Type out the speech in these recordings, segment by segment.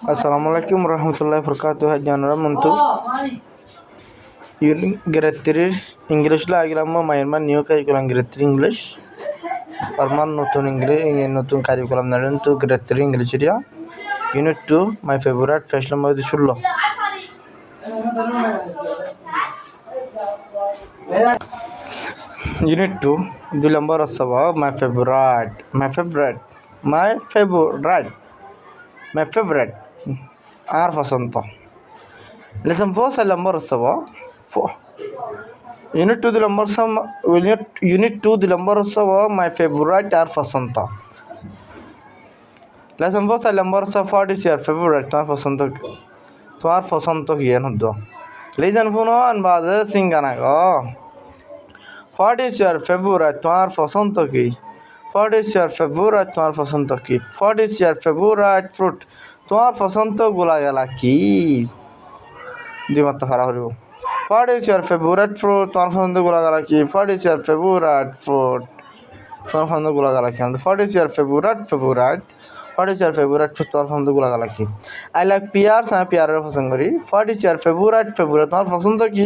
Assalamualaikum warahmatullahi wabarakatuh. Jangan muntu geretir English la agilama mayarman new curriculum geretir English. Parman notun curriculum naran tu geretir English dia. Unit 2 my favorite fresh number dishullo. Unit 2 the number of saba my favorite আর পছন্দ lesson 4 sa number saba unit 2 the number saba unit 2 the number saba my favorite আর পছন্দ lesson 4 sa number saba what is your favorite তোমার পছন্দ কি জানো তো lesson 4 বাদ সিঙ্গানা গো what is your favorite তোমার পছন্দ কি what is your favorite তোমার পছন্দ কি what is your favorite fruit তোমার পছন্দ গুলা গেলা কি দুই মাত্রা খারাপ হইব what is your favorite fruit তোমার পছন্দ গুলা গেলা কি what is your favorite fruit তোমার পছন্দ গুলা গেলা কি what is your favorite what is your favorite fruit তোমার পছন্দ গুলা গেলা কি I like pears আমি পেয়ারের পছন্দ করি what is your favorite তোমার পছন্দ কি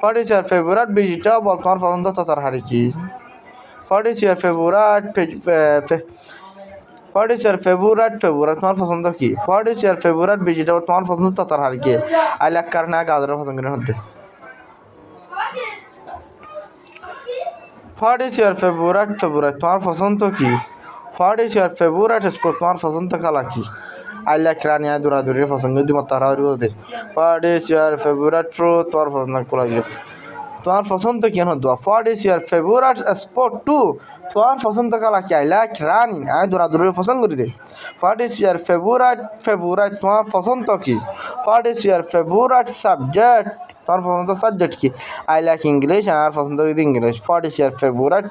what is your favorite vegetable তোমার পছন্দ তরকারি কি what is your favorite তোমার পছন্দ কি what is your favorite vegetable তোমার পছন্দ তরকারি কি I like কারণে গাজরের পছন্দ করি হতে what is your favorite তোমার পছন্দ কি what is your favorite sport তোমার পছন্দ খেলা কি I like রানিয়া দৌড়াদৌড়ির পছন্দ যদি মত তারা হতে what is your favorite fruit তোমার পছন্দ কোলা গিফট তোমার পছন্দ কেন দোয়া what is your favorite sport too তোমার পছন্দ খেলা কি I like রানিং আমি দৌড়াদৌড়ির পছন্দ করি দে what is your favorite তোমার পছন্দ কি what is your favorite subject তোমার পছন্দ সাবজেক্ট কি I like English আমার পছন্দ English what is your favorite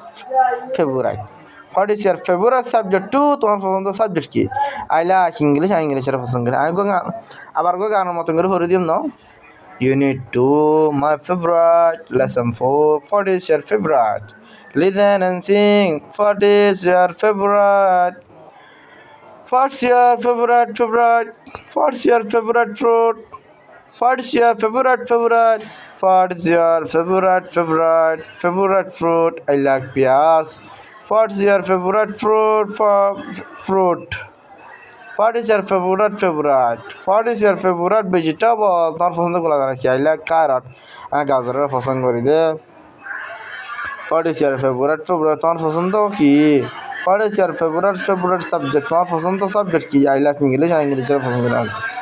what is your favorite subject too তোমার পছন্দ সাবজেক্ট কি I like English আমি ইংলিশের পছন্দ করি আমি আবার গানের মতন করে ভরে দিম না Unit 2 my favorite lesson 4 what is your favorite listen and sing what is your favorite what's your favorite what's your favorite fruit what's your favorite what is your favorite fruit I like pears what's your favorite fruit what is your favorite what is your favorite vegetable তোমার পছন্দ গুলা কি I like carrot আমি গাজরের পছন্দ করি দে what is your favorite তোমার পছন্দ কি what is your favorite subject তোমার পছন্দ সাবজেক্ট কি I like English আমি ইংলিশের পছন্দ করি